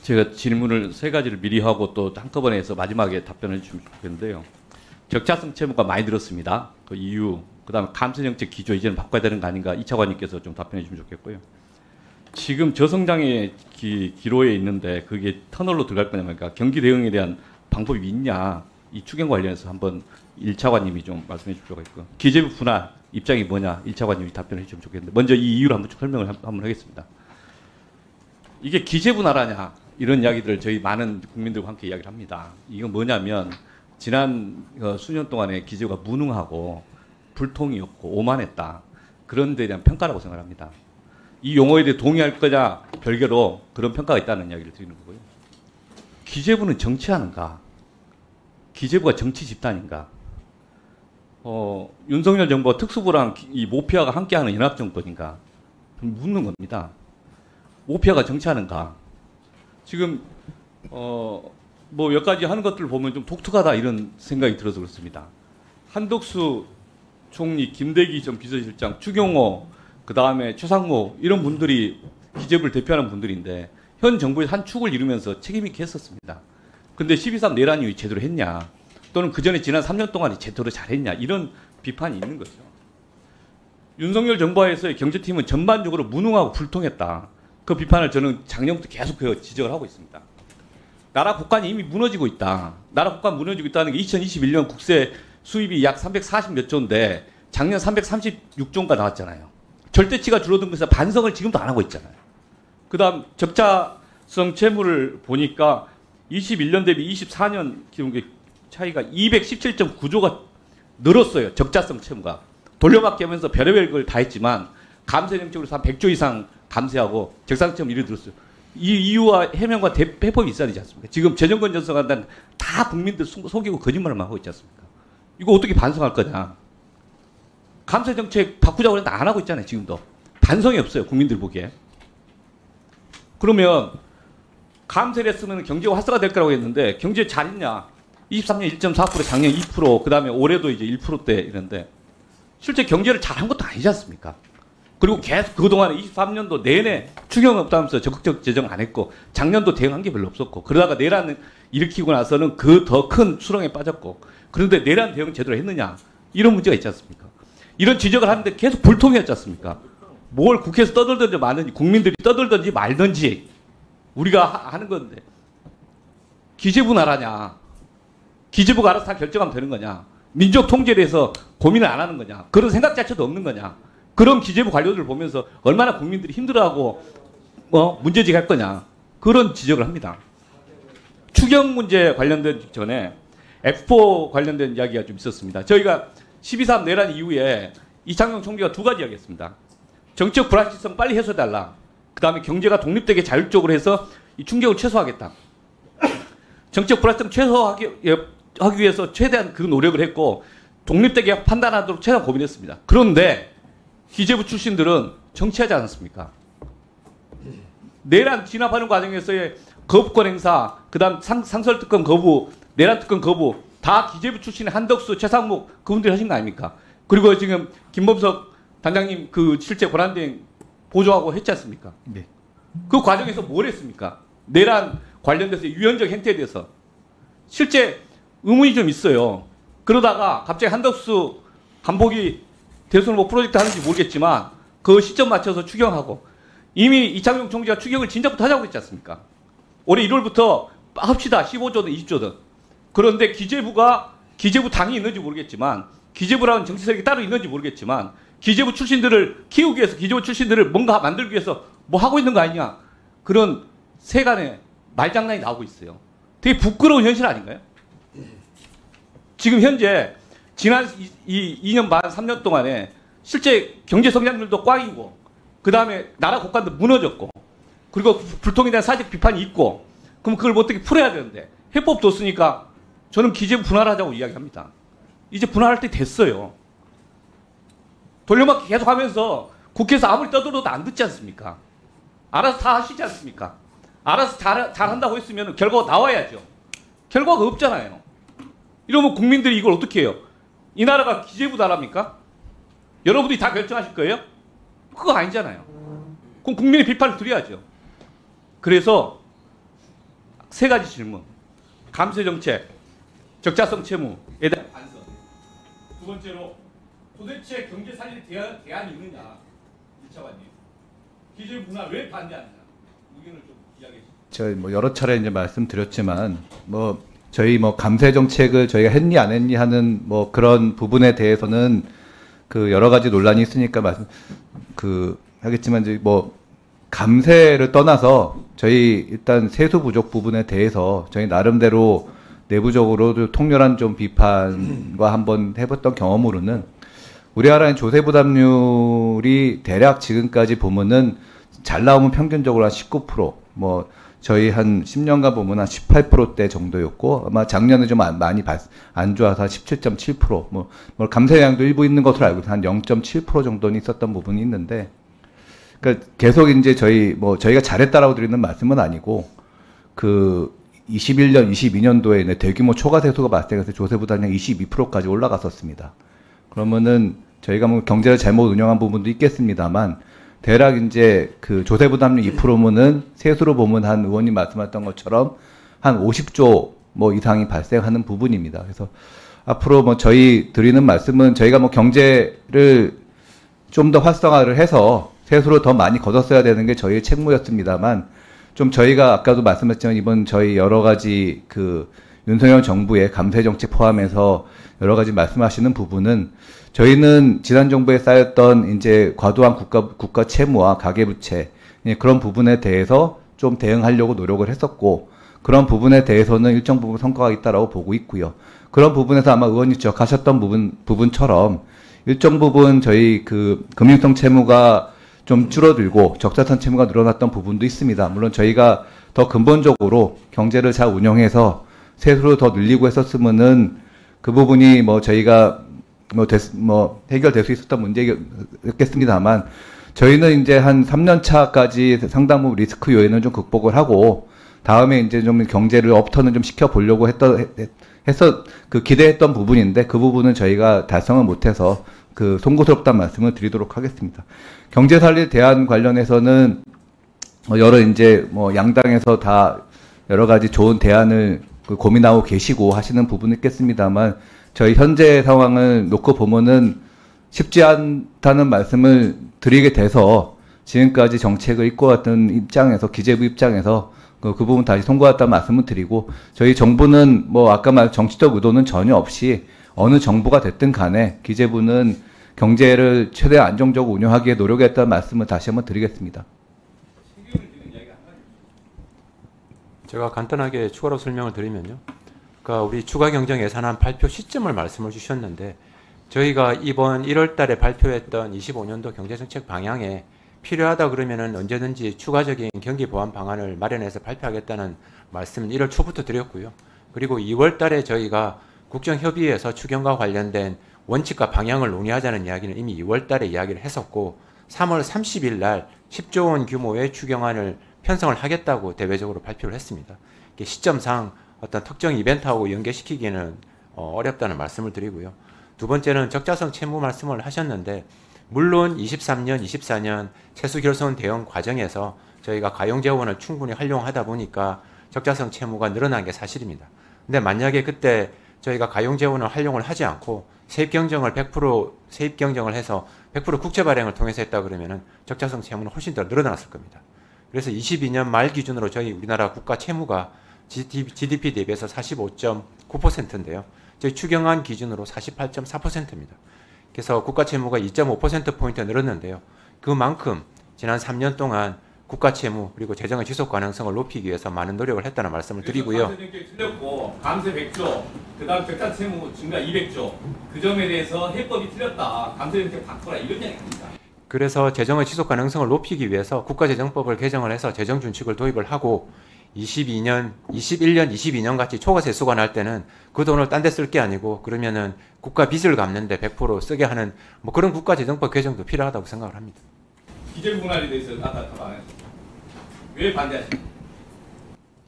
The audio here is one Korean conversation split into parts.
제가 질문을 세 가지를 미리 하고 또 한꺼번에 해서 마지막에 답변을 주면 좋겠는데요. 적자성 채무가 많이 들었습니다. 그 이유, 그 다음에 감세정책 기조 이제는 바꿔야 되는 거 아닌가 이 차관님께서 좀 답변해 주면 좋겠고요. 지금 저성장의 기로에 있는데 그게 터널로 들어갈 거냐 말까 경기 대응에 대한 방법이 있냐 이 추경 관련해서 한번 1차관님이 좀 말씀해 줄 필요가 있고요. 기재부 분할 입장이 뭐냐 1차관님이 답변해 주시면 좋겠는데 먼저 이 이유를 한번 설명을 한번 하겠습니다. 이게 기재부 나라냐 이런 이야기들을 저희 많은 국민들과 함께 이야기를 합니다. 이건 뭐냐면 지난 수년 동안에 기재부가 무능하고 불통이었고 오만했다. 그런 데에 대한 평가라고 생각합니다. 이 용어에 대해 동의할 거냐 별개로 그런 평가가 있다는 이야기를 드리는 거고요. 기재부는 정치하는가? 기재부가 정치 집단인가? 윤석열 정부가 특수부랑 이 모피아가 함께하는 연합정권인가? 묻는 겁니다. 모피아가 정치하는가? 지금 뭐 몇 가지 하는 것들을 보면 좀 독특하다 이런 생각이 들어서 그렇습니다. 한덕수 총리, 김대기 전 비서실장, 추경호, 그 다음에 최상무 이런 분들이 기재부를 대표하는 분들인데 현 정부의 한 축을 이루면서 책임 있게 했었습니다. 근데 12.3 내란 이후 제대로 했냐? 또는 그 전에 지난 3년 동안 제대로 잘했냐? 이런 비판이 있는 거죠. 윤석열 정부에서의 경제팀은 전반적으로 무능하고 불통했다. 그 비판을 저는 작년부터 계속 지적을 하고 있습니다. 나라 국간이 이미 무너지고 있다. 나라 국간 무너지고 있다는 게 2021년 국세 수입이 약 340몇 조인데 작년 336조가 나왔잖아요. 절대치가 줄어든 것에서 반성을 지금도 안 하고 있잖아요. 그 다음 적자성 채무를 보니까 21년 대비 24년 기록의 차이가 217.9조가 늘었어요. 적자성 채무가. 돌려막기 하면서 별의별 걸 다 했지만 감세 정책으로 한 100조 이상 감세하고 적자성 채무 이래 들었어요. 이 이유와 해명과 해법이 있어야 되지 않습니까? 지금 재정권 전성한다는 다 국민들 속이고 거짓말만 하고 있지 않습니까? 이거 어떻게 반성할 거냐. 감세 정책 바꾸자고 했는데 안 하고 있잖아요. 지금도. 반성이 없어요. 국민들 보기에. 그러면 감세를 했으면 경제가 활성화될 거라고 했는데 경제 잘했냐. 23년 1.4%, 작년 2%, 그 다음에 올해도 이제 1%대 이런데 실제 경제를 잘한 것도 아니지 않습니까? 그리고 계속 그동안에 23년도 내내 추경 없다면서 적극적 재정 안 했고 작년도 대응한 게 별로 없었고 그러다가 내란 일으키고 나서는 그 더 큰 수렁에 빠졌고 그런데 내란 대응 제대로 했느냐 이런 문제가 있지 않습니까? 이런 지적을 하는데 계속 불통이었지 않습니까? 뭘 국회에서 떠들든지 말든지 국민들이 떠들든지 말든지 우리가 하는 건데 기재부 나라냐 기재부가 알아서 다 결정하면 되는 거냐 민족 통제에 대해서 고민을 안 하는 거냐 그런 생각 자체도 없는 거냐 그런 기재부 관료들을 보면서 얼마나 국민들이 힘들어하고 문제제기할 거냐 그런 지적을 합니다. 추경 문제 관련된 전에 F4 관련된 이야기가 좀 있었습니다. 저희가 12.3 내란 이후에 이창용 총리가 두 가지 이야기했습니다. 정책 불확실성 빨리 해소해달라. 그 다음에 경제가 독립되게 자율적으로 해서 이 충격을 최소화하겠다. 정책 불확실성 최소화하기 위해서 최대한 그 노력을 했고 독립되게 판단하도록 최대한 고민했습니다. 그런데 기재부 출신들은 정치하지 않았습니까? 내란 진압하는 과정에서의 거부권 행사, 그 다음 상설특검 거부, 내란특검 거부 다 기재부 출신의 한덕수, 최상목 그분들이 하신 거 아닙니까? 그리고 지금 김범석 단장님 그 실제 권한대행 보조하고 했지 않습니까? 네. 그 과정에서 뭘 했습니까? 내란 관련돼서 유연적 행태에 대해서 실제 의문이 좀 있어요. 그러다가 갑자기 한덕수 간복이 대선을 뭐 프로젝트 하는지 모르겠지만 그 시점 맞춰서 추경하고 이미 이창용 총리가 추경을 진작부터 하자고 했지 않습니까? 올해 1월부터 합시다. 15조든 20조든. 그런데 기재부 당이 있는지 모르겠지만 기재부라는 정치 세력이 따로 있는지 모르겠지만 기재부 출신들을 키우기 위해서 기재부 출신들을 뭔가 만들기 위해서 뭐 하고 있는 거 아니냐. 그런 세간의 말장난이 나오고 있어요. 되게 부끄러운 현실 아닌가요? 지금 현재 지난 2년 반, 3년 동안에 실제 경제 성장률도 꽝이고 그 다음에 나라 국간도 무너졌고 그리고 불통에 대한 사회적 비판이 있고 그럼 그걸 어떻게 풀어야 되는데 해법도 없으니까 저는 기재부 분할하자고 이야기합니다. 이제 분할할 때 됐어요. 돌려막기 계속 하면서 국회에서 아무리 떠들어도 안 듣지 않습니까? 알아서 다 하시지 않습니까? 알아서 잘한다고 했으면 결과가 나와야죠. 결과가 없잖아요. 이러면 국민들이 이걸 어떻게 해요? 이 나라가 기재부 나라입니까? 여러분들이 다 결정하실 거예요? 그거 아니잖아요. 그럼 국민의 비판을 드려야죠. 그래서 세 가지 질문. 감세 정책, 적자성 채무에 대한 반성. 두 번째로 도대체 경제 살릴 대안이 있느냐. 1차관님. 기재부나 왜 반대하느냐. 의견을 좀 이야기해 주세요. 저희 뭐 여러 차례 이제 말씀드렸지만 저희 감세 정책을 저희가 했니 안 했니 하는 그런 부분에 대해서는 그 여러 가지 논란이 있으니까 하겠지만 이제 감세를 떠나서 저희 일단 세수 부족 부분에 대해서 저희 나름대로 내부적으로 통렬한 좀 비판과 한번 해봤던 경험으로는 우리나라의 조세 부담률이 대략 지금까지 보면은 잘 나오면 평균적으로 한 19%, 저희 한 10년간 보면 한 18%대 정도였고, 아마 작년에 좀 많이 안 좋아서 한 17.7%, 감세량도 일부 있는 것으로 알고 한 0.7% 정도는 있었던 부분이 있는데, 그러니까 계속 이제 저희가 잘했다라고 드리는 말씀은 아니고, 21년, 22년도에 대규모 초과세수가 발생해서 조세 부담량 22%까지 올라갔었습니다. 그러면은 저희가 경제를 잘못 운영한 부분도 있겠습니다만, 대략 이제 조세 부담률 2%면은 세수로 보면 한 의원님 말씀하셨던 것처럼 한 50조 이상이 발생하는 부분입니다. 그래서 앞으로 저희 드리는 말씀은 저희가 경제를 좀 더 활성화를 해서 세수로 더 많이 걷었어야 되는 게 저희의 책무였습니다만, 좀 저희가 아까도 말씀했지만 이번 저희 여러 가지 윤석열 정부의 감세 정책 포함해서 여러 가지 말씀하시는 부분은 저희는 지난 정부에 쌓였던 이제 과도한 국가 채무와 가계부채 그런 부분에 대해서 좀 대응하려고 노력을 했었고, 그런 부분에 대해서는 일정 부분 성과가 있다라고 보고 있고요. 그런 부분에서 아마 의원님 지적하셨던 부분처럼 일정 부분 저희 금융성 채무가 좀 줄어들고 적자성 채무가 늘어났던 부분도 있습니다. 물론 저희가 더 근본적으로 경제를 잘 운영해서 세수를 더 늘리고 했었으면은 그 부분이 저희가 해결될 수 있었던 문제였겠습니다만, 저희는 이제 한 3년 차까지 상당 부분 리스크 요인을 좀 극복을 하고, 다음에 이제 좀 경제를 업턴을 좀 시켜보려고 기대했던 부분인데, 그 부분은 저희가 달성을 못해서 송구스럽다는 말씀을 드리도록 하겠습니다. 경제 살릴 대안 관련해서는 여러 이제 양당에서 다 여러 가지 좋은 대안을 고민하고 계시고 하시는 부분은 있겠습니다만, 저희 현재 상황을 놓고 보면은 쉽지 않다는 말씀을 드리게 돼서 지금까지 정책을 이끌어왔던 입장에서, 기재부 입장에서 그 부분 다시 송구했다는 말씀을 드리고, 저희 정부는 아까 말 정치적 의도는 전혀 없이 어느 정부가 됐든 간에 기재부는 경제를 최대한 안정적으로 운영하기에 노력했다는 말씀을 다시 한번 드리겠습니다. 제가 간단하게 추가로 설명을 드리면요. 그러니까 우리 추가경정 예산안 발표 시점을 말씀을 주셨는데, 저희가 이번 1월 달에 발표했던 25년도 경제정책 방향에 필요하다 그러면은 언제든지 추가적인 경기 보완 방안을 마련해서 발표하겠다는 말씀은 1월 초부터 드렸고요. 그리고 2월 달에 저희가 국정협의회에서 추경과 관련된 원칙과 방향을 논의하자는 이야기는 이미 2월 달에 이야기를 했었고, 3월 30일 날 10조 원 규모의 추경안을 편성을 하겠다고 대외적으로 발표를 했습니다. 시점상 어떤 특정 이벤트하고 연계시키기는 어렵다는 말씀을 드리고요. 두 번째는 적자성 채무 말씀을 하셨는데, 물론 23년, 24년 세수 결손 대응 과정에서 저희가 가용재원을 충분히 활용하다 보니까 적자성 채무가 늘어난 게 사실입니다. 근데 만약에 그때 저희가 가용재원을 활용을 하지 않고 세입 경정을 해서 100% 국채 발행을 통해서 했다 그러면은 적자성 채무는 훨씬 더 늘어났을 겁니다. 그래서 22년 말 기준으로 저희 우리나라 국가 채무가 GDP 대비해서 45.9%인데요. 저희 추경안 기준으로 48.4%입니다. 그래서 국가 채무가 2.5%포인트 늘었는데요. 그만큼 지난 3년 동안 국가 채무 그리고 재정의 지속 가능성을 높이기 위해서 많은 노력을 했다는 말씀을 드리고요. 감세 정책이 틀렸고 감세 100조, 그다음 적자 채무 증가 200조, 그 점에 대해서 해법이 틀렸다. 감세 정책 바꿔라 이런 이야기입니다. 그래서 재정의 지속 가능성을 높이기 위해서 국가재정법을 개정을 해서 재정 준칙을 도입을 하고 21년, 22년 같이 초과세수가 날 때는 그 돈을 딴 데 쓸 게 아니고 그러면은 국가 빚을 갚는데 100% 쓰게 하는 그런 국가재정법 개정도 필요하다고 생각을 합니다. 기재부 분할에 대해서 아까 왜 반대하십니까?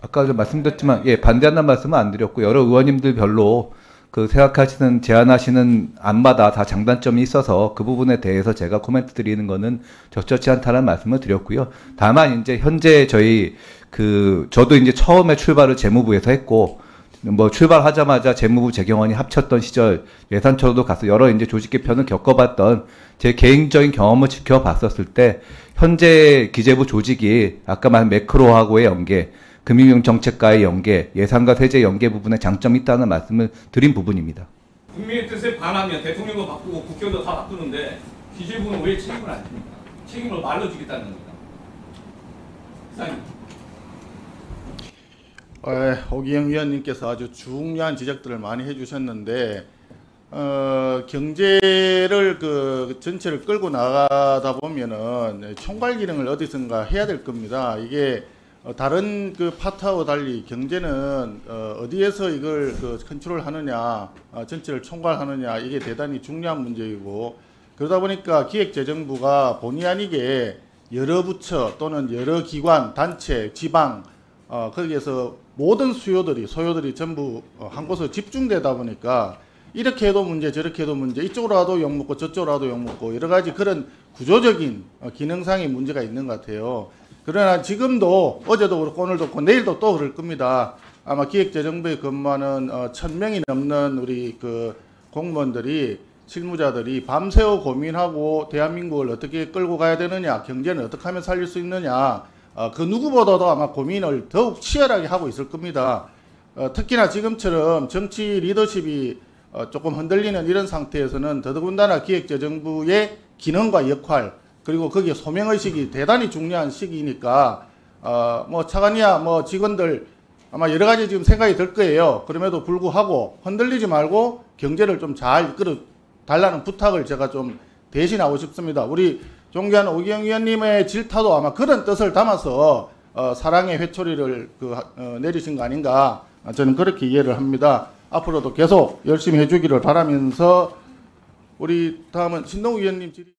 아까 좀 말씀드렸지만 반대한다는 말씀은 안 드렸고, 여러 의원님들 별로 그 생각하시는 제안하시는 안마다 다 장단점이 있어서 그 부분에 대해서 제가 코멘트 드리는 거는 적절치 않다는 말씀을 드렸고요. 다만 이제 현재 저희 저도 이제 처음에 출발을 재무부에서 했고 뭐 출발하자마자 재무부 재경원이 합쳤던 시절 예산처로도 가서 여러 이제 조직 개편을 겪어봤던 제 개인적인 경험을 지켜봤었을 때 현재 기재부 조직이 아까 말한 매크로하고의 연계, 금융정책과의 연계, 예산과 세제 연계 부분에 장점이 있다는 말씀을 드린 부분입니다. 국민의 뜻에 반하면 대통령도 바꾸고 국회도 다 바꾸는데 기재부는 왜 책임을 안 집니까? 책임을 말려주겠다는 겁니다. 이사님. 오기영 위원님께서 아주 중요한 지적들을 많이 해주셨는데 경제를 전체를 끌고 나가다 보면은 총괄 기능을 어디선가 해야 될 겁니다. 이게 다른 파트하고 달리 경제는 어디에서 이걸 컨트롤하느냐, 전체를 총괄하느냐, 이게 대단히 중요한 문제이고, 그러다 보니까 기획재정부가 본의 아니게 여러 부처 또는 여러 기관, 단체, 지방 거기에서 모든 소요들이 전부 한 곳으로 집중되다 보니까 이렇게 해도 문제, 저렇게 해도 문제, 이쪽으로 와도 욕먹고 저쪽으로 와도 욕먹고 여러 가지 그런 구조적인 기능상의 문제가 있는 것 같아요. 그러나 지금도 어제도 그렇고 오늘도 그렇고 내일도 또 그럴 겁니다. 아마 기획재정부에 근무하는 1000명이 넘는 우리 공무원들이, 실무자들이 밤새워 고민하고 대한민국을 어떻게 끌고 가야 되느냐, 경제는 어떻게 하면 살릴 수 있느냐, 그 누구보다도 아마 고민을 더욱 치열하게 하고 있을 겁니다. 특히나 지금처럼 정치 리더십이 조금 흔들리는 이런 상태에서는 더더군다나 기획재정부의 기능과 역할, 그리고 거기에 소명의식이 대단히 중요한 시기니까 뭐 차관이야 뭐 직원들 아마 여러 가지 지금 생각이 들 거예요. 그럼에도 불구하고 흔들리지 말고 경제를 좀 잘 이끌어 달라는 부탁을 제가 좀 대신하고 싶습니다. 우리 존경하는 오기영 위원님의 질타도 아마 그런 뜻을 담아서 사랑의 회초리를 내리신 거 아닌가, 저는 그렇게 이해를 합니다. 앞으로도 계속 열심히 해주기를 바라면서 우리 다음은 신동욱 위원님 질의.